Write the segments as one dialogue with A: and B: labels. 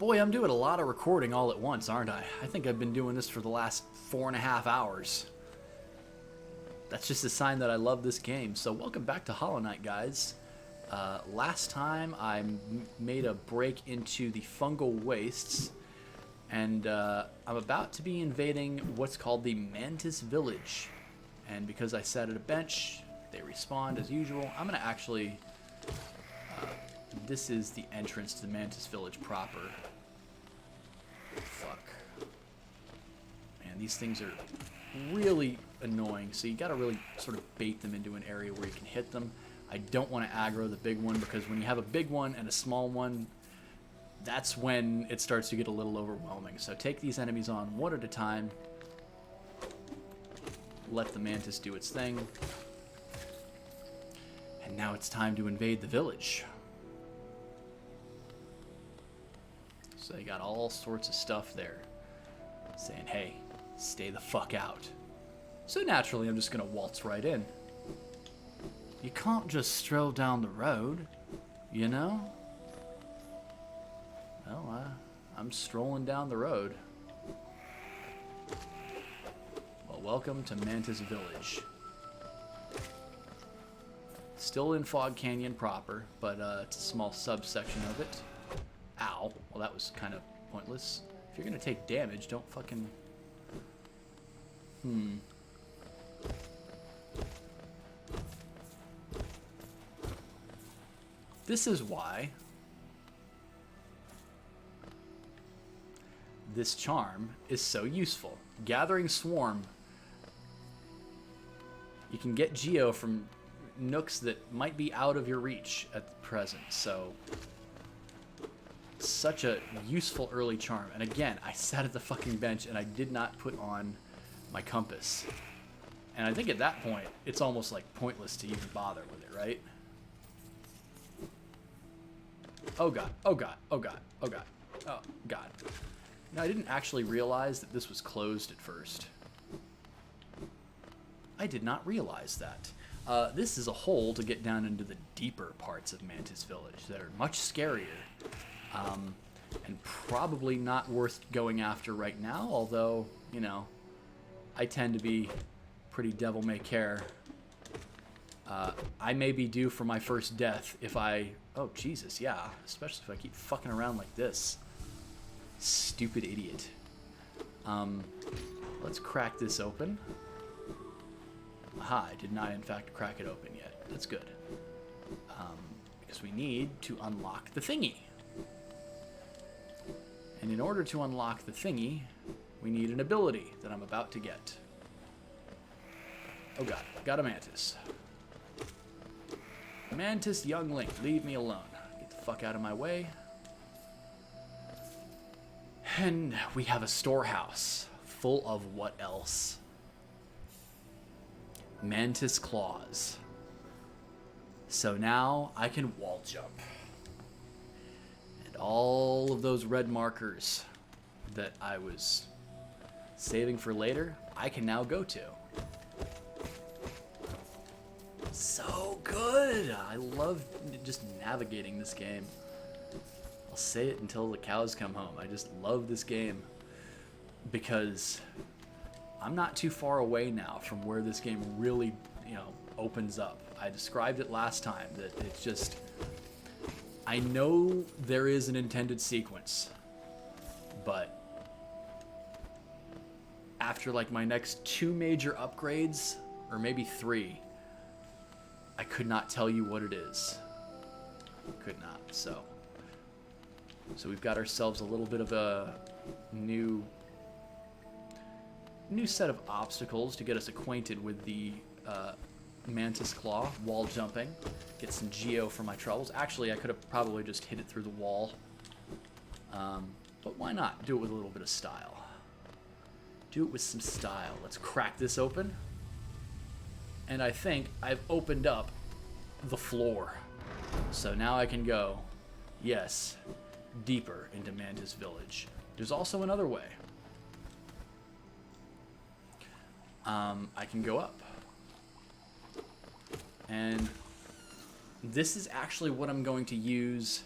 A: Boy, I'm doing a lot of recording all at once, aren't I? I think I've been doing this for the last 4.5 hours. That's just a sign that I love this game. So welcome back to Hollow Knight, guys. Last time I made a break into the fungal wastes, and I'm about to be invading what's called the Mantis Village. And because I sat at a bench, they respawned as usual. I'm going to actually... this is the entrance to the Mantis Village proper. Fuck. Man, these things are really annoying, so you gotta really sort of bait them into an area where you can hit them. I don't want to aggro the big one, because when you have a big one and a small one, that's when it starts to get a little overwhelming. So take these enemies on one at a time. Let the mantis do its thing. And now it's time to invade the village. So they got all sorts of stuff there saying, hey, stay the fuck out. So naturally, I'm just going to waltz right in. You can't just stroll down the road, you know? Well, I'm strolling down the road. Well, welcome to Mantis Village. Still in Fog Canyon proper, but it's a small subsection of it. Ow. Well, that was kind of pointless. If you're going to take damage, don't fucking... This is why this charm is so useful. Gathering Swarm. You can get Geo from nooks that might be out of your reach at the present, so... Such a useful early charm. And again, I sat at the fucking bench and I did not put on my compass. And I think at that point, it's almost like pointless to even bother with it, right? Oh god, oh god, oh god, oh god, oh god. No, I didn't actually realize that this was closed at first. I did not realize that. This is a hole to get down into the deeper parts of Mantis Village that are much scarier. And probably not worth going after right now, although, you know, I tend to be pretty devil-may-care. I may be due for my first death if I... Oh, Jesus, yeah. Especially if I keep fucking around like this. Stupid idiot. Let's crack this open. Aha, I did not, in fact, crack it open yet. That's good. Because we need to unlock the thingy. And in order to unlock the thingy, we need an ability that I'm about to get. Oh god, got a mantis. Mantis young Link, leave me alone. Get the fuck out of my way. And we have a storehouse full of what else? Mantis claws. So now I can wall jump. All of those red markers that I was saving for later, I can now go to. So good! I love just navigating this game. I'll say it until the cows come home. I just love this game because I'm not too far away now from where this game really, you know, opens up. I described it last time that it's just... I know there is an intended sequence, but after like my next 2 major upgrades, or maybe 3, I could not tell you what it is. Could not. So we've got ourselves a little bit of a new set of obstacles to get us acquainted with the Mantis Claw, wall jumping, get some Geo for my troubles. Actually, I could have probably just hit it through the wall. But why not? Do it with a little bit of style. Do it with some style. Let's crack this open. And I think I've opened up the floor. So now I can go, yes, deeper into Mantis Village. There's also another way. I can go up. And this is actually what I'm going to use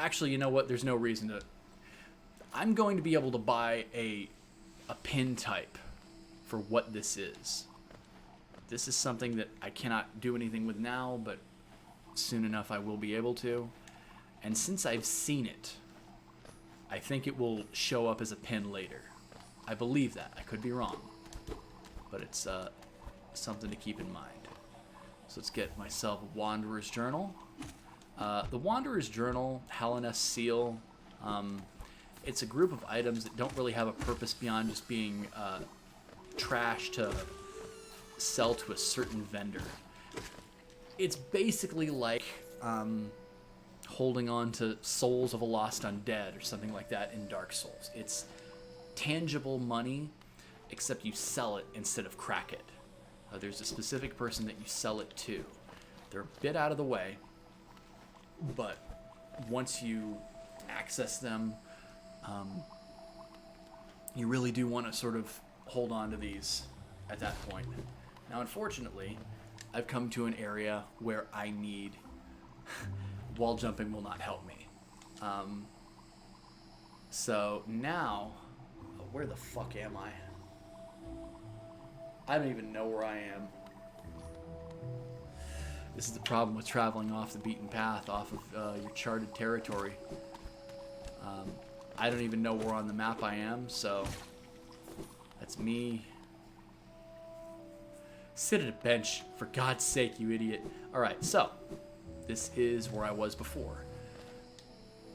A: Actually, you know what? There's no reason to. I'm going to be able to buy a pin type for what this is. This is something that I cannot do anything with now, but soon enough I will be able to. And since I've seen it, I think it will show up as a pin later. I believe that. I could be wrong. But it's something to keep in mind. So let's get myself a Wanderer's Journal. The Wanderer's Journal, Hallownest Seal, it's a group of items that don't really have a purpose beyond just being trash to sell to a certain vendor. It's basically like holding on to souls of a lost undead or something like that in Dark Souls. It's tangible money, except you sell it instead of crack it. There's a specific person that you sell it to. They're a bit out of the way, but once you access them, you really do want to sort of hold on to these at that point. Now, unfortunately, I've come to an area where I need... wall jumping will not help me. So now... where the fuck am I? I don't even know where I am. This is the problem with traveling off the beaten path, off of your charted territory. I don't even know where on the map I am, so that's me. Sit at a bench, for God's sake, you idiot. Alright, so this is where I was before.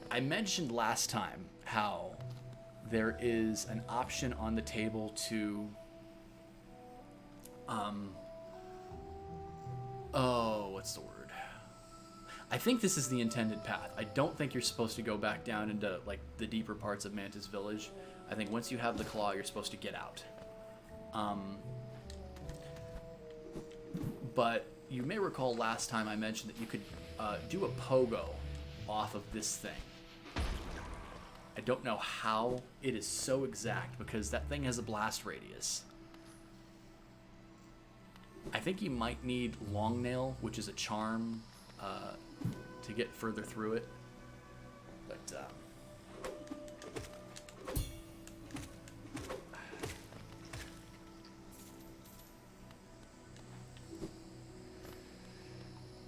A: I mentioned last time how there is an option on the table to what's the word? I think this is the intended path. I don't think you're supposed to go back down into like the deeper parts of Mantis Village. I think once you have the claw, you're supposed to get out. But you may recall last time I mentioned that you could do a pogo off of this thing. I don't know how it is so exact because that thing has a blast radius. I think you might need Long Nail, which is a charm, to get further through it. But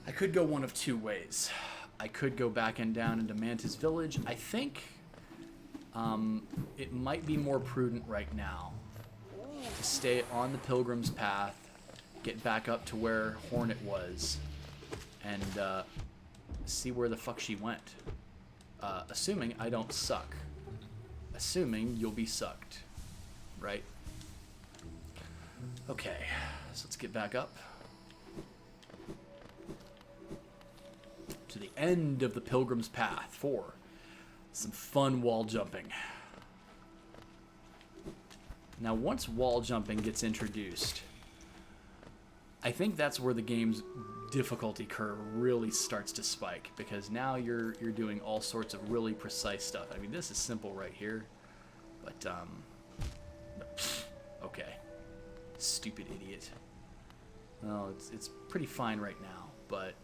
A: I could go one of two ways. I could go back and down into Mantis Village. I think it might be more prudent right now to stay on the Pilgrims Path, get back up to where Hornet was, and see where the fuck she went. Assuming I don't suck. Assuming you'll be sucked. Right? Okay, so let's get back up to the end of the Pilgrim's Path for some fun wall jumping. Now, once wall jumping gets introduced, I think that's where the game's difficulty curve really starts to spike, because now you're doing all sorts of really precise stuff. I mean, this is simple right here, but okay, stupid idiot. Well, it's pretty fine right now, but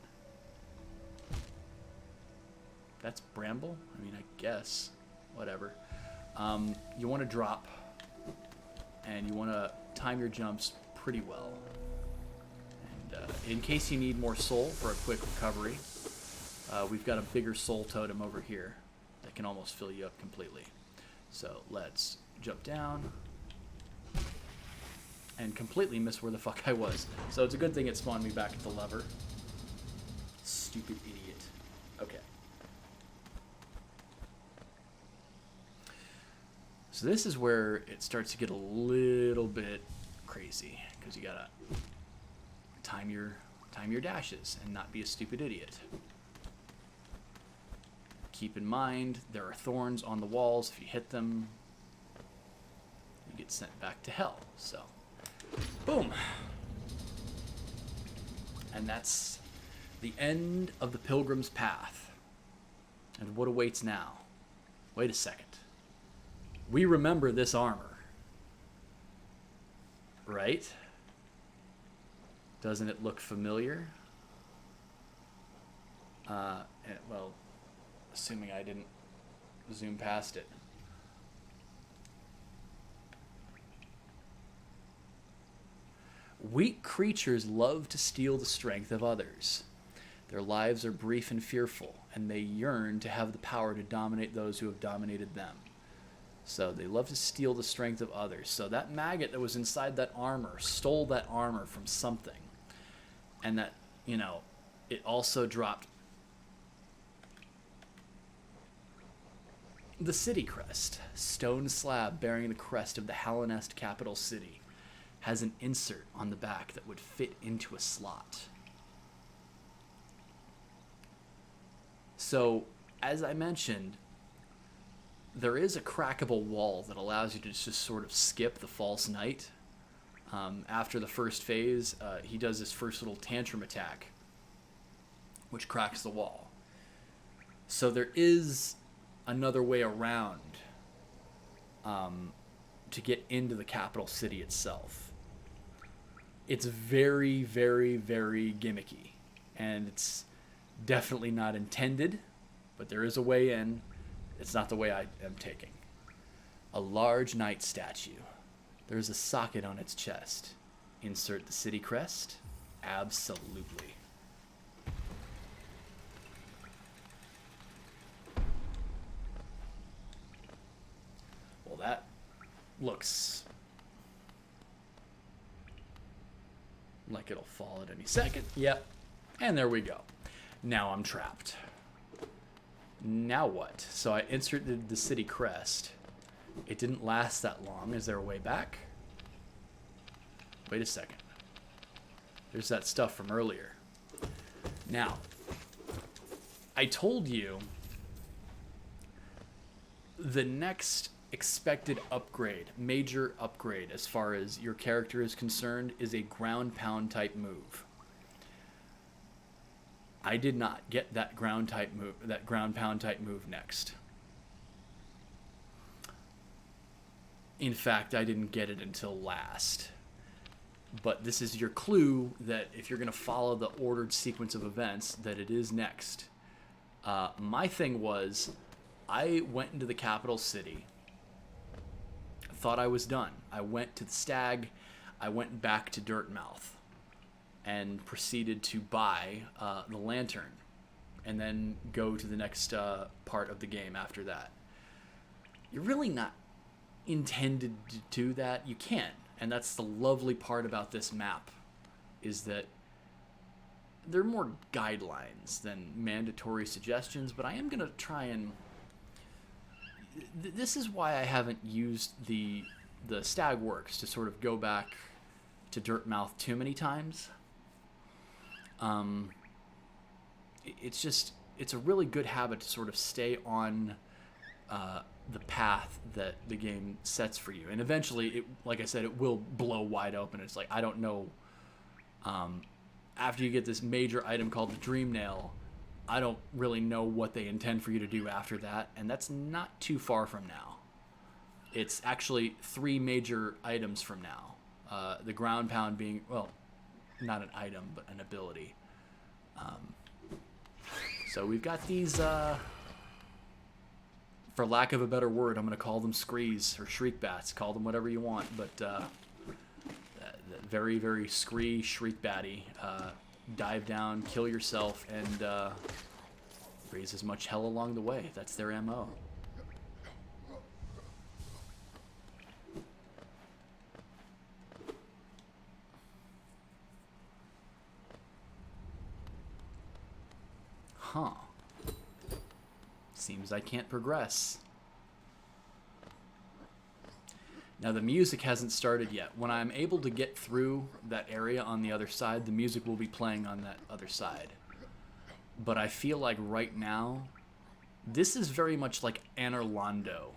A: that's bramble? I mean, I guess. Whatever. You want to drop, and you want to time your jumps pretty well. And in case you need more soul for a quick recovery, we've got a bigger soul totem over here that can almost fill you up completely. So let's jump down and completely miss where the fuck I was. So it's a good thing it spawned me back at the lever. Stupid idiot. Okay. So this is where it starts to get a little bit crazy, because you gotta time your dashes and not be a stupid idiot. Keep in mind there are thorns on the walls. If you hit them, you get sent back to hell. So, boom. And that's the end of the Pilgrim's Path. And what awaits now? Wait a second. We remember this armor, right? Doesn't it look familiar? Well, assuming I didn't zoom past it. Weak creatures love to steal the strength of others. Their lives are brief and fearful, and they yearn to have the power to dominate those who have dominated them. So they love to steal the strength of others. So that maggot that was inside that armor stole that armor from something. And that, you know, it also dropped the city crest. Stone slab bearing the crest of the Hallownest capital city has an insert on the back that would fit into a slot. So, as I mentioned, there is a crackable wall that allows you to just sort of skip the false knight. After the first phase, he does his first little tantrum attack, which cracks the wall. So there is another way around to get into the capital city itself. It's very, very, very gimmicky, and it's definitely not intended, but there is a way in. It's not the way I am taking. A large knight statue. There's a socket on its chest. Insert the city crest? Absolutely. Well, that looks like it'll fall at any second. Yep. And there we go. Now I'm trapped. Now what? So I inserted the city crest. It didn't last that long. Is there a way back? Wait a second. There's that stuff from earlier. Now, I told you the next expected upgrade, major upgrade as far as your character is concerned, is a ground pound type move. I did not get that ground pound type move next. In fact, I didn't get it until last. But this is your clue that if you're going to follow the ordered sequence of events, that it is next. My thing was, I went into the capital city, thought I was done. I went to the stag, I went back to Dirtmouth, and proceeded to buy the lantern, and then go to the next part of the game after that. You're really not intended to do that. You can, and that's the lovely part about this map, is that there are more guidelines than mandatory suggestions, but I am going to try and... This is why I haven't used the stag works to sort of go back to Dirtmouth too many times. It's a really good habit to sort of stay on the path that the game sets for you. And eventually, like I said, it will blow wide open. It's like, I don't know, after you get this major item called the Dream Nail, I don't really know what they intend for you to do after that, and that's not too far from now. It's actually 3 major items from now. The ground pound being, well, not an item, but an ability. So we've got these, for lack of a better word, I'm going to call them screes or shriek bats. Call them whatever you want, but very, very scree shriek batty. Dive down, kill yourself, and raise as much hell along the way. That's their MO. Huh. Seems I can't progress. Now the music hasn't started yet. When I'm able to get through that area on the other side, the music will be playing on that other side. But I feel like right now, this is very much like Anorlando,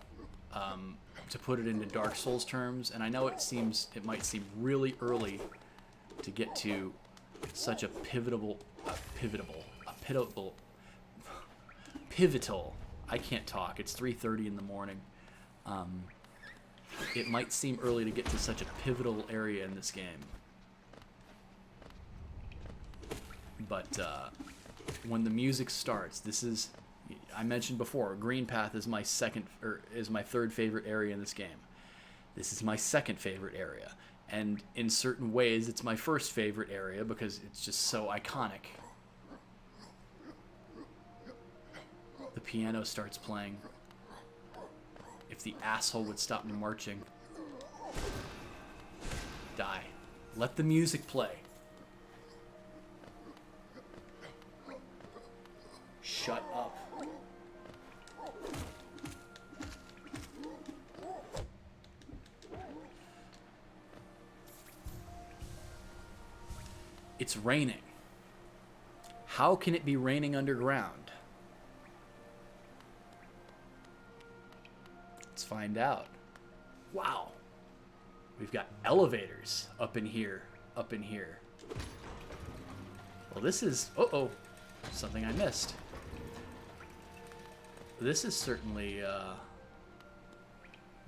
A: to put it into Dark Souls terms. And I know it might seem really early to get to such a pivotal, I can't talk. It's 3:30 in the morning. It might seem early to get to such a pivotal area in this game. But when the music starts, this is... I mentioned before, Green Path is my third favorite area in this game. This is my second favorite area. And in certain ways, it's my first favorite area because it's just so iconic. The piano starts playing. If the asshole would stop marching. Die. Let the music play. Shut up. It's raining. How can it be raining underground? Let's find out. Wow. We've got elevators up in here. Up in here. Well, this is... Uh-oh. Something I missed. This is certainly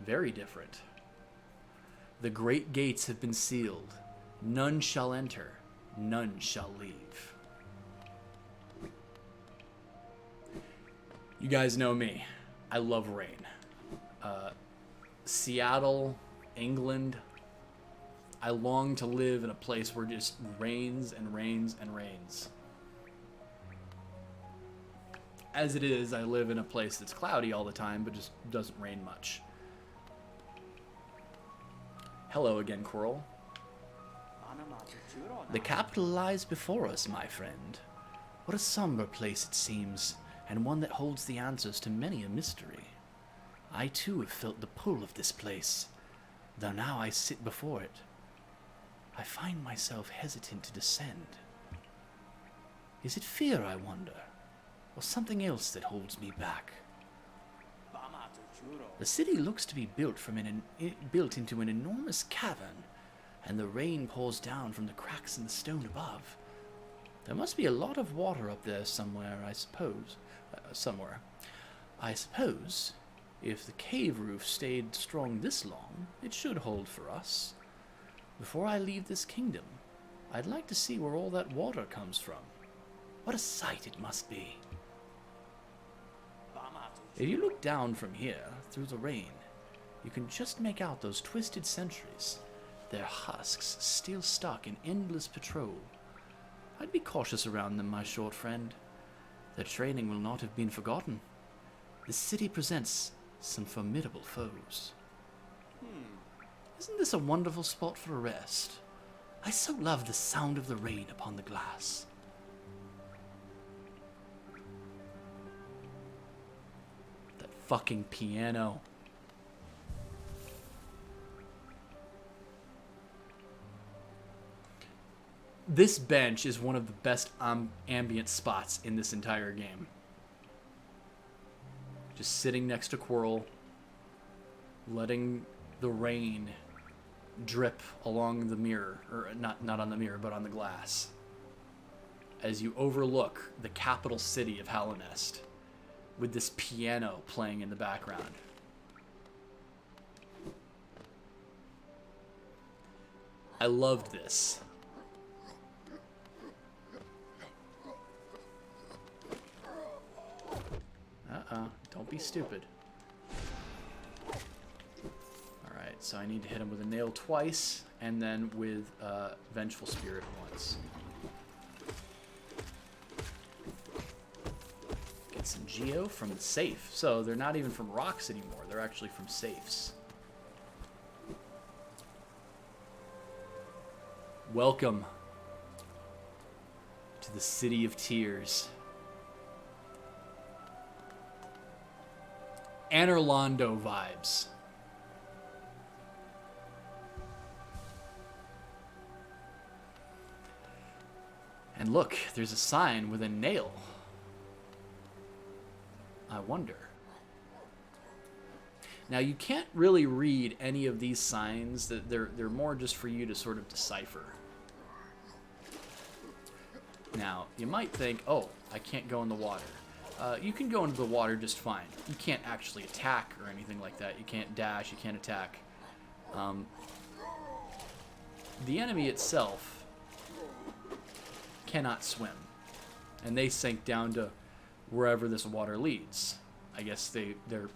A: very different. The great gates have been sealed. None shall enter. None shall leave. You guys know me. I love rain. Seattle, England. I long to live in a place where it just rains and rains and rains. As it is, I live in a place that's cloudy all the time, but just doesn't rain much. Hello again, QUIRREL. The capital lies before us, my friend. What a somber place it seems, and one that holds the answers to many a mystery. I too have felt the pull of this place, though now I sit before it. I find myself hesitant to descend. Is it fear, I wonder? Or something else that holds me back? The city looks to be built built into an enormous cavern, and the rain pours down from the cracks in the stone above. There must be a lot of water up there somewhere, I suppose. Somewhere. I suppose, if the cave roof stayed strong this long, it should hold for us. Before I leave this kingdom, I'd like to see where all that water comes from. What a sight it must be. If you look down from here, through the rain, you can just make out those twisted sentries, their husks still stuck in endless patrol. I'd be cautious around them, my short friend. Their training will not have been forgotten. The city presents some formidable foes. Isn't this a wonderful spot for a rest? I so love the sound of the rain upon the glass. Fucking piano. This bench is one of the best ambient spots in this entire game. Just sitting next to QUIRREL, letting the rain drip along the mirror, or not on the mirror, but on the glass, as you overlook the capital city of Hallownest, with this piano playing in the background. I loved this. Don't be stupid. Alright, so I need to hit him with a nail twice, and then with Vengeful Spirit once. Get some geo from the safe. So they're not even from rocks anymore, they're actually from safes. Welcome to the City of Tears. Anorlando vibes. And look, there's a sign with a nail. I wonder. Now you can't really read any of these signs. That they're more just for you to sort of decipher. Now you might think, oh, I can't go in the water. You can go into the water just fine. You can't actually attack or anything like that. You can't dash, you can't attack. The enemy itself cannot swim. And they sink down to wherever this water leads. I guess they're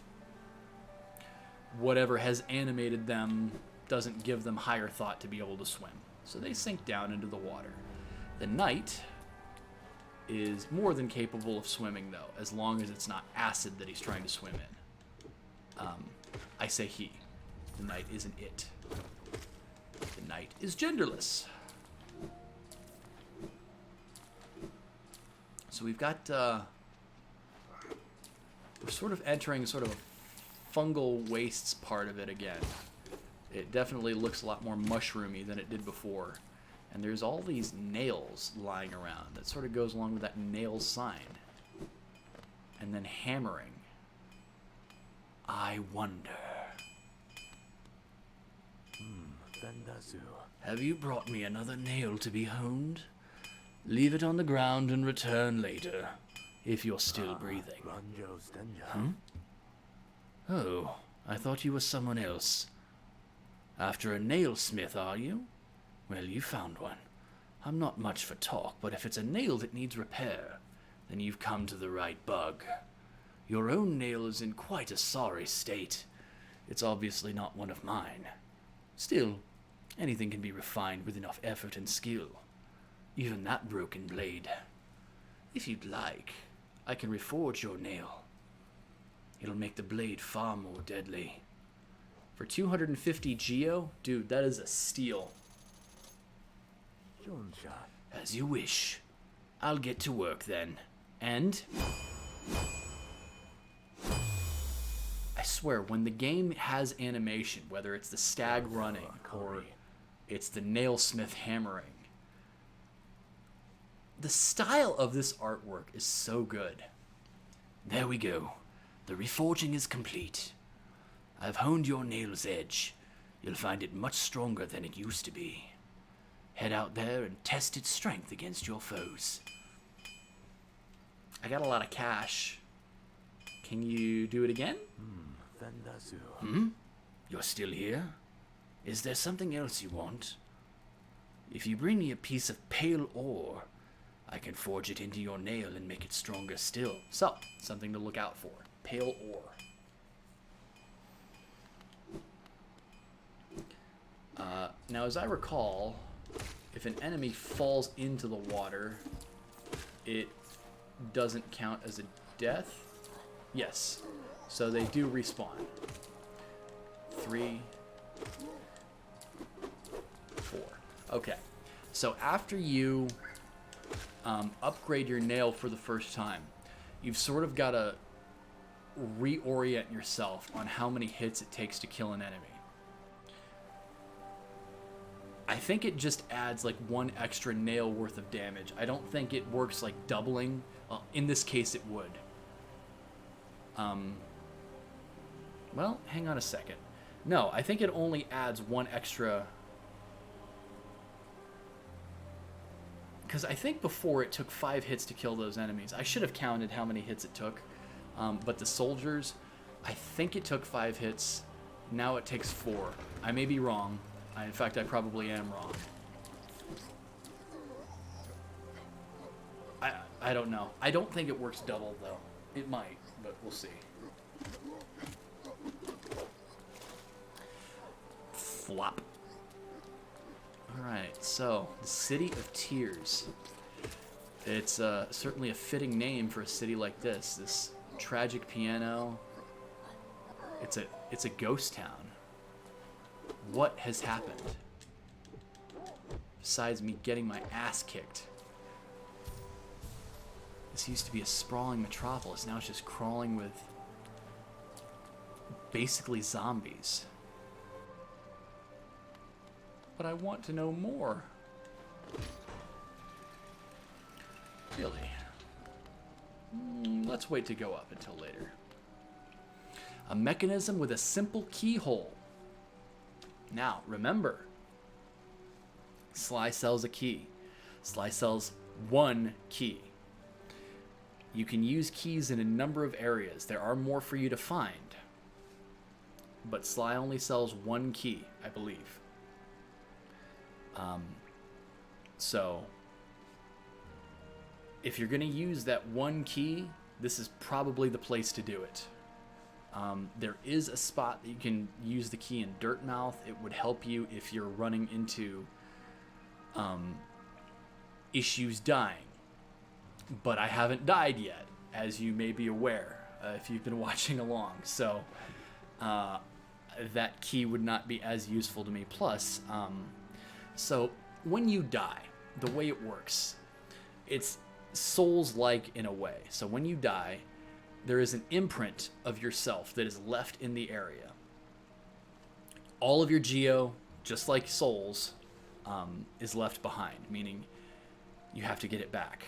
A: whatever has animated them doesn't give them higher thought to be able to swim. So they sink down into the water. The knight is more than capable of swimming, though, as long as it's not acid that he's trying to swim in. I say he. The knight isn't it. The knight is genderless. So we've got, we're sort of entering sort of a fungal wastes part of it again. It definitely looks a lot more mushroomy than it did before. And there's all these nails lying around. That sort of goes along with that nail sign. And then hammering. I wonder. Have you brought me another nail to be honed? Leave it on the ground and return later, if you're still breathing. Hmm? Oh, I thought you were someone else. After a nailsmith, are you? Well, you found one. I'm not much for talk, but if it's a nail that needs repair, then you've come to the right bug. Your own nail is in quite a sorry state. It's obviously not one of mine. Still, anything can be refined with enough effort and skill. Even that broken blade. If you'd like, I can reforge your nail. It'll make the blade far more deadly. For 250 geo? Dude, that is a steal. As you wish. I'll get to work then. And I swear, when the game has animation, whether it's the stag running or it's the nailsmith hammering, the style of this artwork is so good. There we go. The reforging is complete. I've honed your nail's edge. You'll find it much stronger than it used to be. Head out there and test its strength against your foes. I got a lot of cash. Can you do it again? Hmm? You're still here? Is there something else you want? If you bring me a piece of pale ore, I can forge it into your nail and make it stronger still. So, something to look out for. Pale ore. Now, as I recall, if an enemy falls into the water, it doesn't count as a death. Yes. So they do respawn. 3, 4. Okay. So after you upgrade your nail for the first time, you've sort of got to reorient yourself on how many hits it takes to kill an enemy. I think it just adds like 1 extra nail worth of damage. I don't think it works like doubling. In this case, it would. Well, hang on a second. No, I think it only adds 1 extra. Because I think before it took 5 hits to kill those enemies. I should have counted how many hits it took. But the soldiers, I think it took 5 hits. Now it takes 4. I may be wrong. In fact, I probably am wrong. I don't know. I don't think it works double, though. It might, but we'll see. Flop. Alright, so, the City of Tears. It's certainly a fitting name for a city like this. This tragic piano. It's a ghost town. What has happened? Besides me getting my ass kicked. This used to be a sprawling metropolis. Now it's just crawling with basically zombies. But I want to know more. Really? Let's wait to go up until later. A mechanism with a simple keyhole. Now, remember, Sly sells a key. Sly sells 1 key. You can use keys in a number of areas. There are more for you to find. But Sly only sells 1 key, I believe. So, if you're going to use that 1 key, this is probably the place to do it. There is a spot that you can use the key in Dirtmouth. It would help you if you're running into issues dying. But I haven't died yet, as you may be aware, if you've been watching along. So that key would not be as useful to me. Plus, so when you die, the way it works, it's Souls-like in a way. So when you die, there is an imprint of yourself that is left in the area. All of your geo, just like Souls, is left behind, meaning you have to get it back.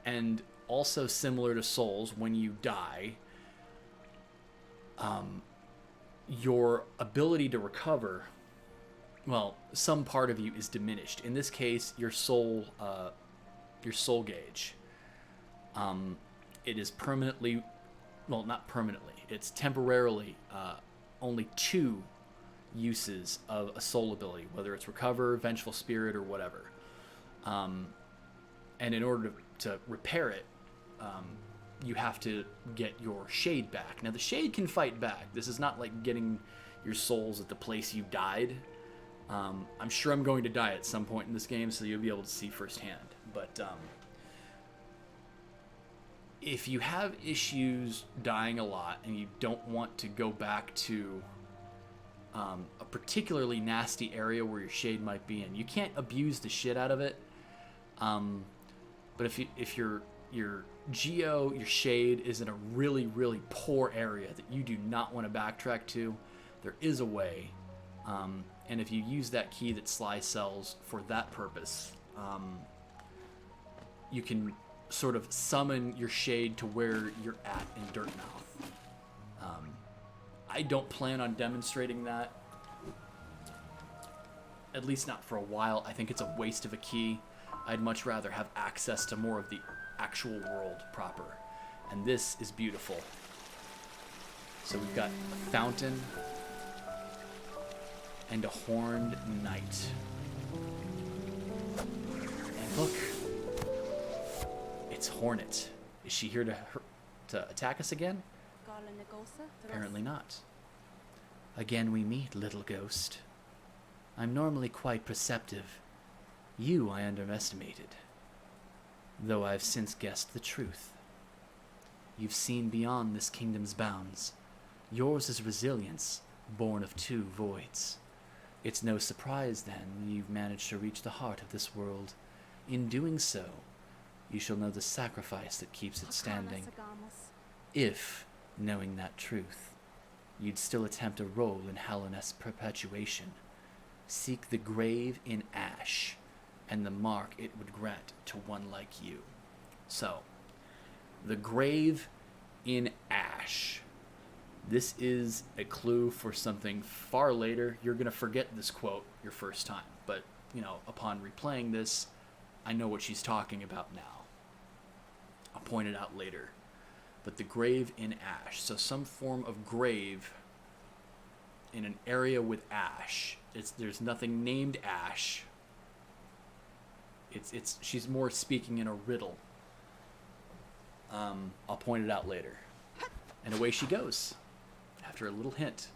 A: And also similar to Souls, when you die, your ability to recover, well, some part of you is diminished. In this case, your soul gauge. It is permanently, well, not permanently, it's temporarily only 2 uses of a soul ability, whether it's recover, vengeful spirit, or whatever. And in order to repair it, you have to get your shade back. Now, the shade can fight back. This is not like getting your souls at the place you died. I'm sure I'm going to die at some point in this game, so you'll be able to see firsthand. But if you have issues dying a lot and you don't want to go back to a particularly nasty area where your shade might be in, you can't abuse the shit out of it. But if your geo, your shade is in a really, really poor area that you do not want to backtrack to, there is a way. And if you use that key that Sly sells for that purpose, you can sort of summon your shade to where you're at in Dirtmouth. I don't plan on demonstrating that, at least not for a while. I think it's a waste of a key. I'd much rather have access to more of the actual world proper. And this is beautiful. So we've got a fountain and a horned knight. And look, it's Hornet. Is she here to attack us again? Apparently not. Again we meet, little ghost. I'm normally quite perceptive. You I underestimated, though I've since guessed the truth. You've seen beyond this kingdom's bounds. Yours is resilience, born of 2 voids. It's no surprise, then, you've managed to reach the heart of this world. In doing so, you shall know the sacrifice that keeps it standing. If, knowing that truth, you'd still attempt a role in Hallownest's perpetuation, seek the grave in ash, and the mark it would grant to one like you. So, the grave in ash. This is a clue for something far later. You're going to forget this quote your first time, but, you know, upon replaying this, I know what she's talking about now. I'll point it out later. But the grave in ash. So some form of grave in an area with ash. There's nothing named ash. She's more speaking in a riddle. I'll point it out later. And away she goes after a little hint.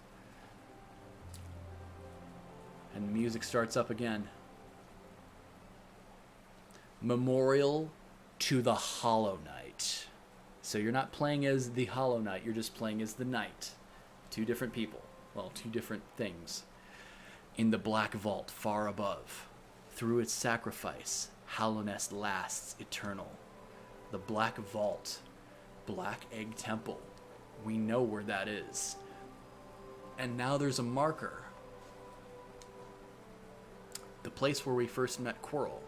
A: And the music starts up again. Memorial to the Hollow Knight. So you're not playing as the Hollow Knight, you're just playing as the Knight. 2 different people. Well, 2 different things. In the black vault far above, through its sacrifice, Hallownest lasts eternal. The black vault, Black Egg Temple. We know where that is. And now there's a marker. The place where we first met QUIRREL.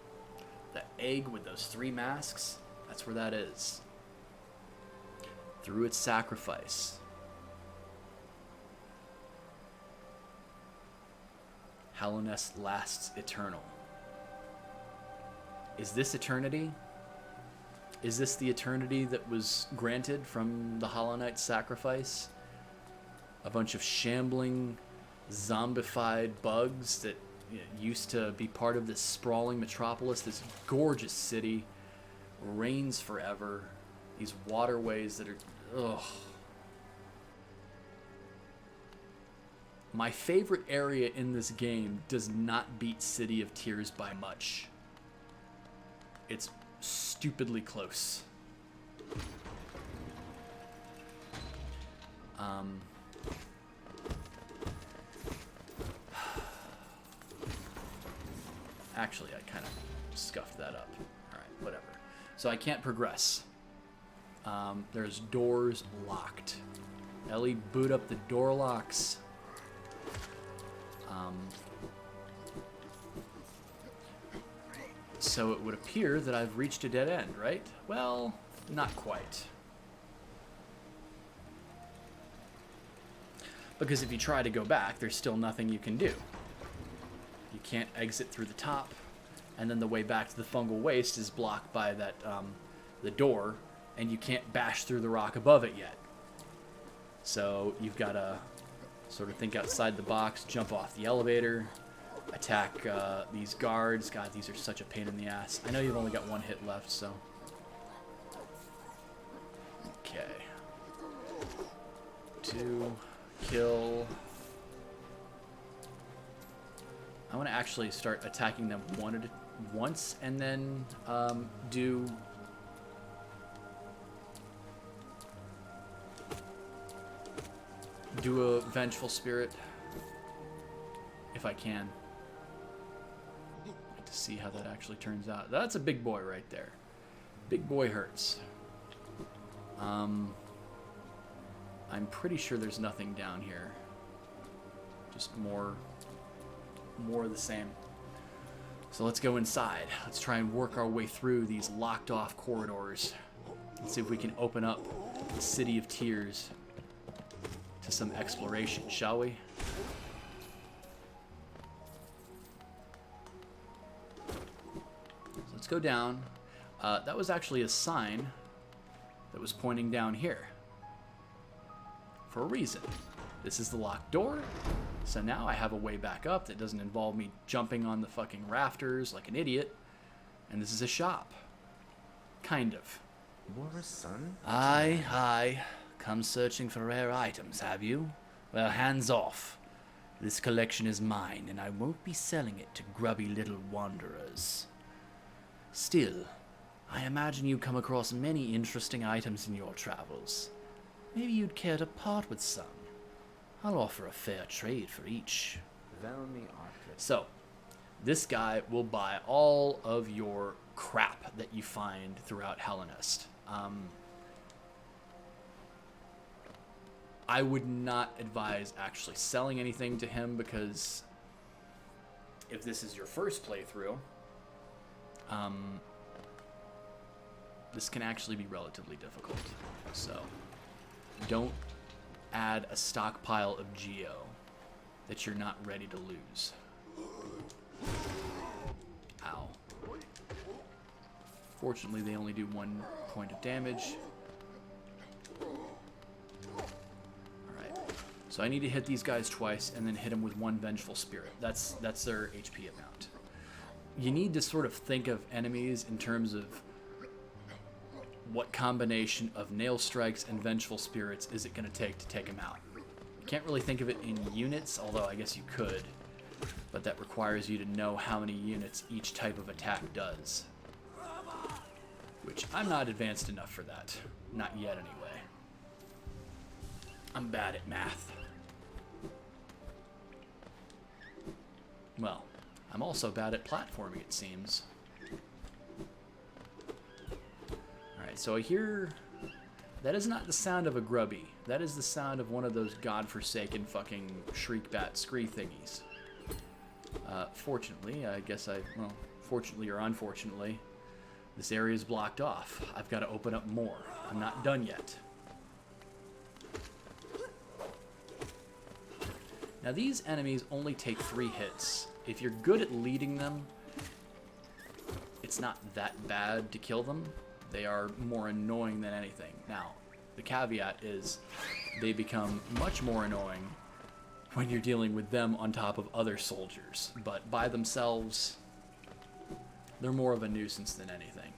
A: That egg with those 3 masks, that's where that is. Through its sacrifice, Hallownest lasts eternal. Is this eternity? Is this the eternity that was granted from the Hollow Knight's sacrifice? A bunch of shambling, zombified bugs that used to be part of this sprawling metropolis, this gorgeous city rains forever. These waterways that are... Ugh. My favorite area in this game does not beat City of Tears by much. It's stupidly close. Actually, I kind of scuffed that up. Alright, whatever. So I can't progress. There's doors locked. Ellie, boot up the door locks. So it would appear that I've reached a dead end, right? Well, not quite. Because if you try to go back, there's still nothing you can do. You can't exit through the top, and then the way back to the fungal waste is blocked by that the door, and you can't bash through the rock above it yet. So you've got to sort of think outside the box, jump off the elevator, attack these guards. God, these are such a pain in the ass. I know you've only got one hit left, so... Okay. 2, kill... I want to actually start attacking them once, and then do a vengeful spirit if I can. Like to see how that actually turns out. That's a big boy right there. Big boy hurts. I'm pretty sure there's nothing down here. Just more of the same. So let's go inside. Let's try and work our way through these locked off corridors and see if we can open up the City of Tears to some exploration, shall we? So let's go down. That was actually a sign that was pointing down here for a reason. This is the locked door. So now I have a way back up that doesn't involve me jumping on the fucking rafters like an idiot. And this is a shop. Kind of.
B: War's son?
A: Aye, aye. Come searching for rare items, have you? Well, hands off. This collection is mine, and I won't be selling it to grubby little wanderers. Still, I imagine you come across many interesting items in your travels. Maybe you'd care to part with some. I'll offer a fair trade for each. So, this guy will buy all of your crap that you find throughout Hallownest. I would not advise actually selling anything to him, because if this is your first playthrough, this can actually be relatively difficult. So, don't add a stockpile of geo that you're not ready to lose. Ow. Fortunately, they only do 1 point of damage. Alright. So I need to hit these guys twice and then hit them with 1 vengeful spirit. That's their HP amount. You need to sort of think of enemies in terms of what combination of nail strikes and vengeful spirits is it going to take them out. You can't really think of it in units, although I guess you could, but that requires you to know how many units each type of attack does, which I'm not advanced enough for that. Not yet, anyway. I'm bad at math. Well, I'm also bad at platforming, it seems. So I hear... That is not the sound of a grubby. That is the sound of one of those godforsaken fucking shriek bat scree thingies. Fortunately, I guess well, fortunately or unfortunately, this area is blocked off. I've got to open up more. I'm not done yet. Now these enemies only take 3 hits. If you're good at leading them, it's not that bad to kill them. They are more annoying than anything. Now, the caveat is they become much more annoying when you're dealing with them on top of other soldiers. But by themselves, they're more of a nuisance than anything.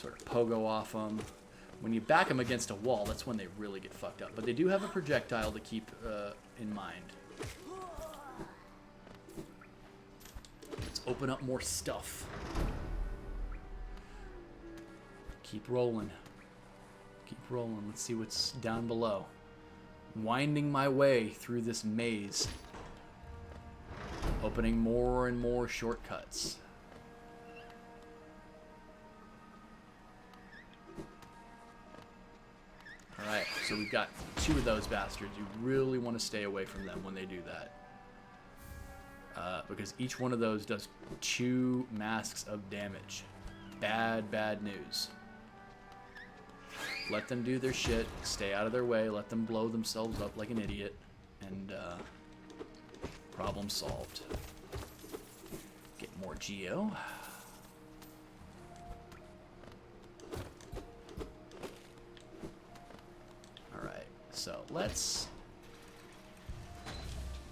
A: sort of pogo off them. When you back them against a wall, that's when they really get fucked up. But they do have a projectile to keep in mind. Let's open up more stuff. Keep rolling. Keep rolling. Let's see what's down below. Winding my way through this maze. Opening more and more shortcuts. Alright, so we've got 2 of those bastards. You really want to stay away from them when they do that. Because each one of those does 2 masks of damage. Bad, bad news. Let them do their shit. Stay out of their way. Let them blow themselves up like an idiot. And, problem solved. Get more geo. Alright, so let's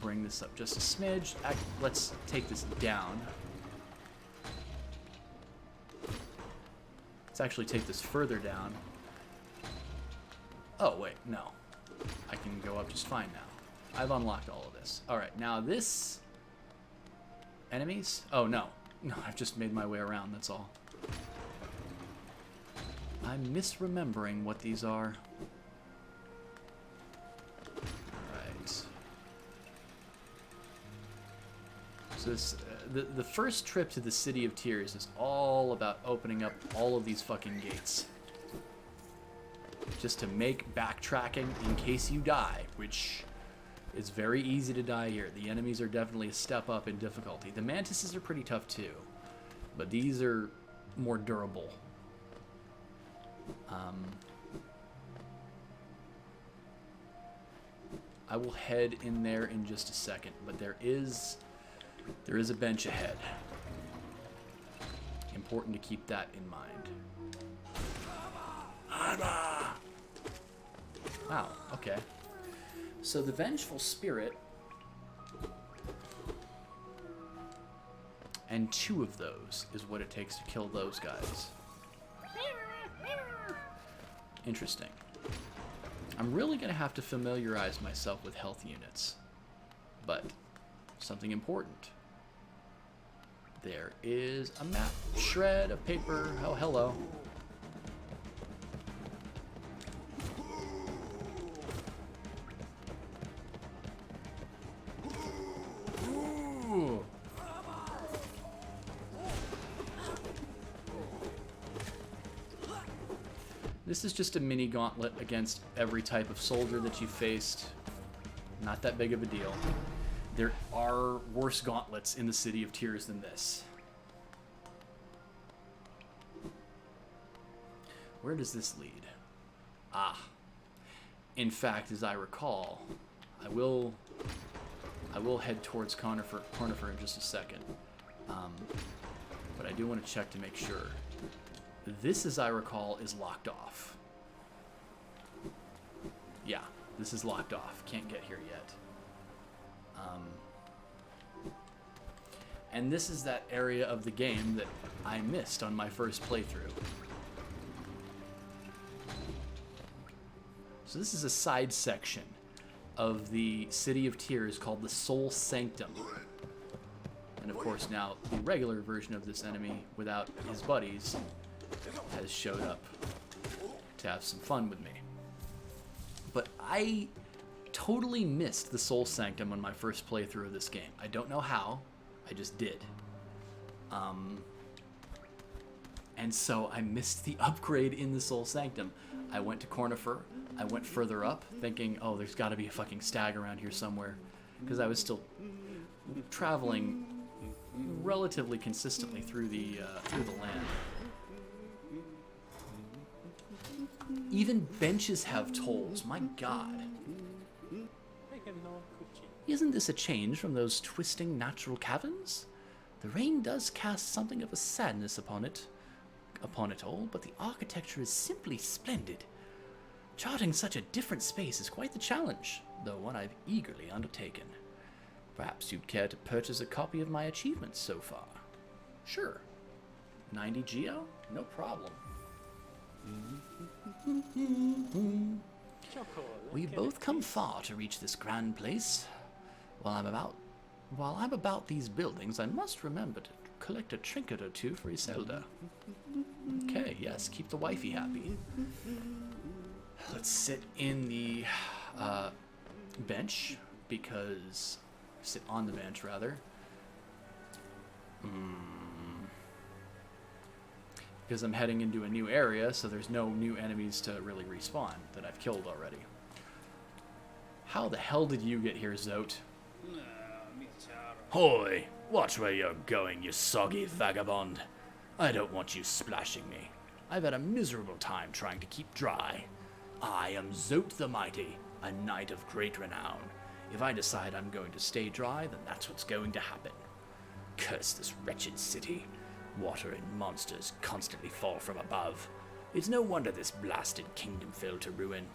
A: bring this up just a smidge. Let's take this down. Let's actually take this further down. Oh, wait, no. I can go up just fine now. I've unlocked all of this. Alright, now this... Enemies? Oh, no. No, I've just made my way around, that's all. I'm misremembering what these are. Alright. So this, the first trip to the City of Tears is all about opening up all of these fucking gates. Just to make backtracking in case you die, which is very easy to die here. The enemies are definitely a step up in difficulty. The mantises are pretty tough too, but these are more durable. I will head in there in just a second, but there is a bench ahead. Important to keep that in mind. Wow, okay. So the Vengeful Spirit, and 2 of those is what it takes to kill those guys. Interesting. I'm really going to have to familiarize myself with health units. But something important. There is a map. Shred of paper. Oh, hello. This is just a mini gauntlet against every type of soldier that you faced. Not that big of a deal. There are worse gauntlets in the City of Tears than this. Where does this lead? Ah. In fact, as I recall, I will head towards Conifer in just a second. But I do want to check to make sure. This, as I recall, is locked off. Yeah, this is locked off. Can't get here yet. And this is that area of the game that I missed on my first playthrough. So this is a side section of the City of Tears called the Soul Sanctum. And of course now the regular version of this enemy without his buddies has showed up to have some fun with me. But I totally missed the Soul Sanctum on my first playthrough of this game. I don't know how, I just did. And so I missed the upgrade in the Soul Sanctum. I went to Cornifer, I went further up, thinking, oh, there's got to be a fucking stag around here somewhere, because I was still traveling relatively consistently through the land. Even benches have tolls, my god. Isn't this a change from those twisting natural caverns? The rain does cast something of a sadness upon it all, but the architecture is simply splendid. Charting such a different space is quite the challenge, though one I've eagerly undertaken. Perhaps you'd care to purchase a copy of my achievements so far. Sure. 90 geo? No problem. We both come far to reach this grand place. While I'm about these buildings, I must remember to collect a trinket or two for Iselda. Okay, yes, keep the wifey happy. Let's sit in the bench, because... sit on the bench, rather. Because I'm heading into a new area, so there's no new enemies to really respawn that I've killed already. How the hell did you get here, Zote?
B: Hoy! Watch where you're going, you soggy vagabond. I don't want you splashing me. I've had a miserable time trying to keep dry. I am Zote the Mighty, a knight of great renown. If I decide I'm going to stay dry, then that's what's going to happen. Curse this wretched city. Water and monsters constantly fall from above. It's no wonder this blasted kingdom fell to ruin.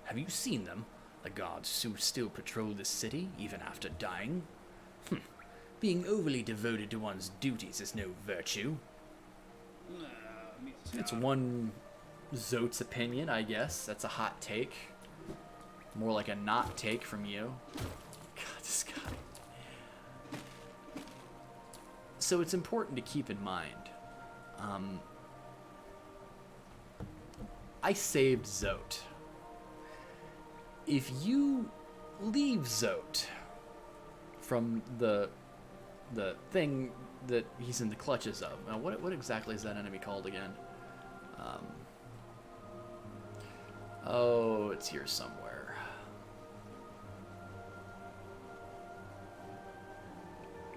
B: Have you seen them? The guards who still patrol this city, even after dying? Being overly devoted to one's duties is no virtue.
A: It's one Zote's opinion, I guess. That's a hot take. More like a not take from you. God, this guy. So it's important to keep in mind. I saved Zote. If you leave Zote from the thing that he's in the clutches of. Now, what exactly is that enemy called again? Oh, it's here somewhere.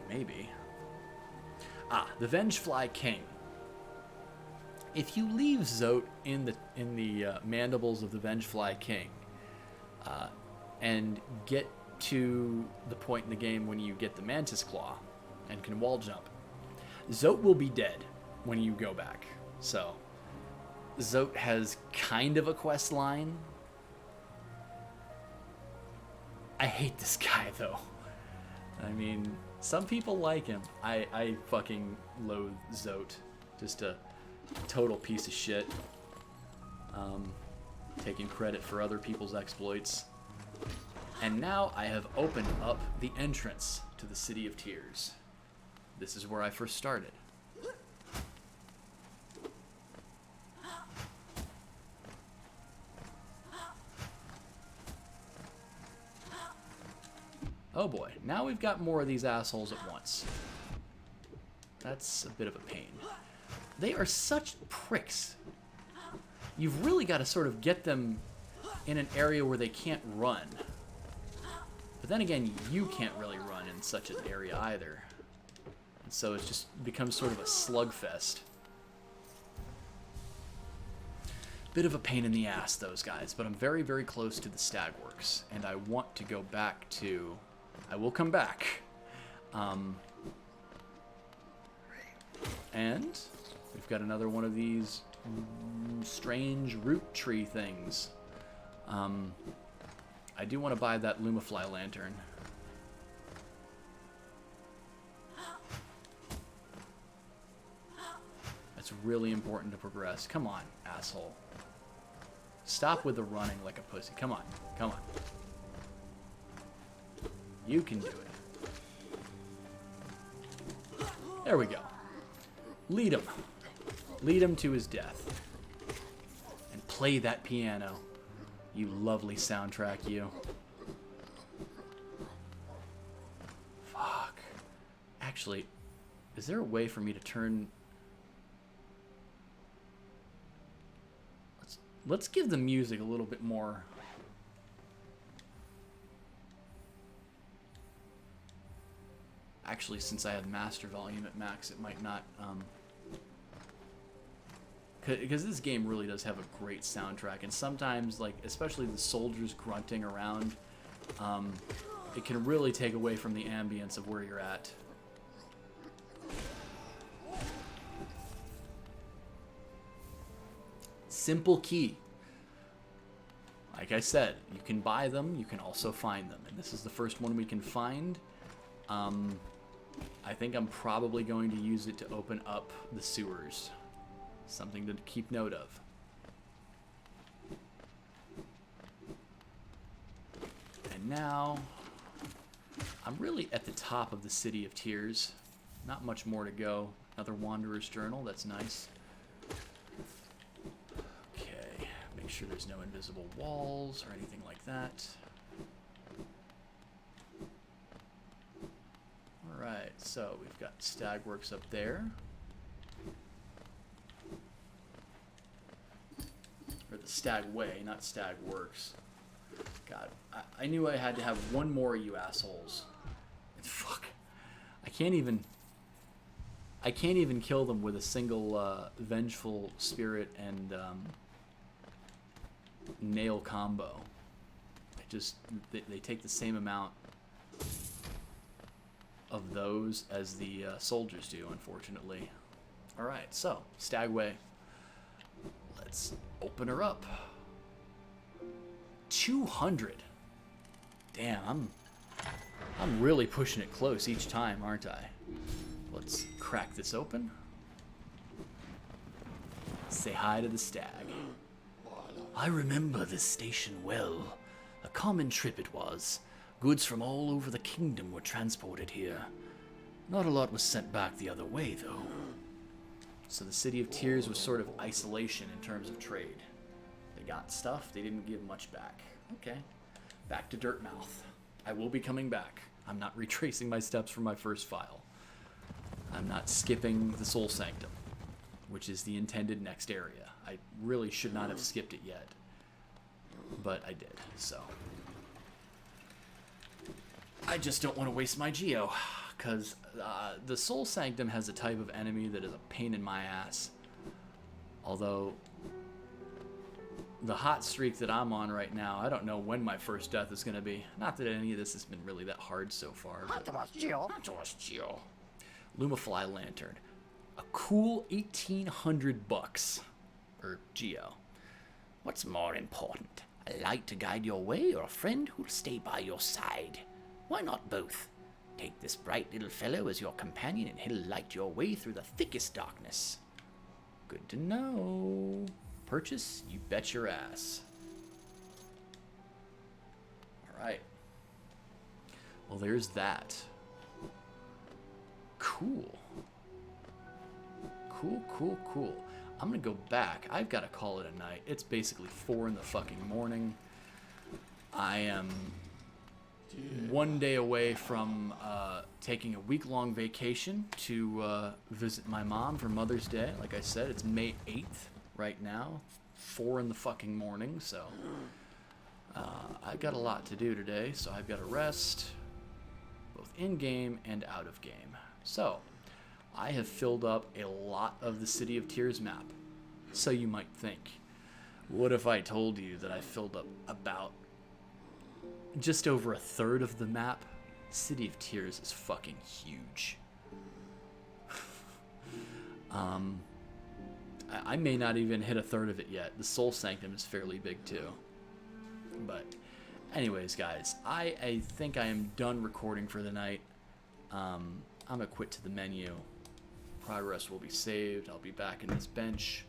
A: Maybe. Ah, the Vengefly King. If you leave Zote in the mandibles of the Vengefly King, and get to the point in the game when you get the Mantis Claw and can wall jump, Zote will be dead when you go back. So Zote has kind of a quest line. I hate this guy though. I mean, some people like him. I fucking loathe Zote. Just a total piece of shit. Taking credit for other people's exploits. And now I have opened up the entrance to the City of Tears. This is where I first started. Oh boy, now we've got more of these assholes at once. That's a bit of a pain. They are such pricks. You've really got to sort of get them in an area where they can't run. But then again, you can't really run in such an area either. And so it just becomes sort of a slugfest. Bit of a pain in the ass, those guys, but I'm very, very close to the Stagworks, and I want to go back to... I will come back. And we've got another one of these strange root tree things. I do want to buy that Lumafly lantern. That's really important to progress. Come on, asshole. Stop with the running like a pussy. Come on. Come on. You can do it. There we go. Lead him. Lead him to his death. And play that piano. You lovely soundtrack, you. Fuck. Actually, is there a way for me to turn... Let's give the music a little bit more... Actually, since I have master volume at max, it might not... Because this game really does have a great soundtrack, and sometimes, like, especially the soldiers grunting around, it can really take away from the ambience of where you're at. Simple key. Like I said, you can buy them, you can also find them, and this is the first one we can find. I think I'm probably going to use it to open up the sewers. Something to keep note of. And now, I'm really at the top of the City of Tears. Not much more to go. Another Wanderer's Journal, that's nice. Okay, make sure there's no invisible walls or anything like that. Alright, so we've got Stagworks up there. Or the Stagway, not Stagworks. God, I knew I had to have one more of you assholes. Fuck. I can't even kill them with a single Vengeful Spirit and Nail combo. They take the same amount of those as the soldiers do, unfortunately. Alright, so, Stagway. Let's open her up. 200. Damn, I'm really pushing it close each time, aren't I? Let's crack this open. Say hi to the stag. I remember this station well. A common trip it was. Goods from all over the kingdom were transported here. Not a lot was sent back the other way, though. So the City of Tears was sort of isolation in terms of trade. They got stuff, they didn't give much back. Okay, back to Dirtmouth. I will be coming back. I'm not retracing my steps from my first file. I'm not skipping the Soul Sanctum, which is the intended next area. I really should not have skipped it yet, but I did, so. I just don't want to waste my geo, because the Soul Sanctum has a type of enemy that is a pain in my ass. Although, the hot streak that I'm on right now, I don't know when my first death is going to be. Not that any of this has been really that hard so far. Lumifly Lantern. A cool 1,800 bucks. Or geo.
B: What's more important? A light to guide your way or a friend who'll stay by your side? Why not both? Take this bright little fellow as your companion and he'll light your way through the thickest darkness.
A: Good to know. Purchase? You bet your ass. Alright. Well, there's that. Cool. Cool. I'm gonna go back. I've got to call it a night. It's basically 4 in the fucking morning. I am one day away from taking a week-long vacation to visit my mom for Mother's Day. Like I said, it's May 8th right now. 4 in the fucking morning, so I've got a lot to do today, so I've got to rest, both in-game and out of game. So, I have filled up a lot of the City of Tears map. So you might think, what if I told you that I filled up about just over a third of the map? City of Tears is fucking huge. I may not even hit a third of it yet. The Soul Sanctum is fairly big too. But anyways, guys, I think I am done recording for the night. I'm gonna quit to the menu. Progress will be saved. I'll be back in this bench.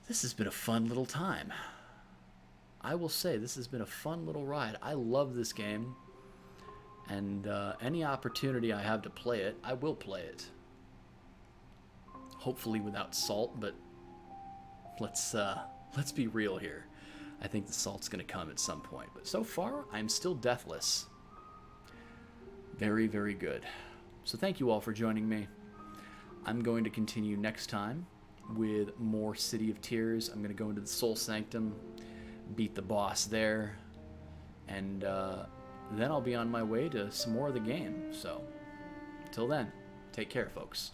A: This has been a fun little time. I will say this has been a fun little ride. I love this game. And any opportunity I have to play it, I will play it. Hopefully without salt, but let's be real here. I think the salt's gonna come at some point. But so far, I'm still deathless. Very, very good. So thank you all for joining me. I'm going to continue next time with more City of Tears. I'm going to go into the Soul Sanctum, beat the boss there, and then I'll be on my way to some more of the game. So, until then, take care, folks.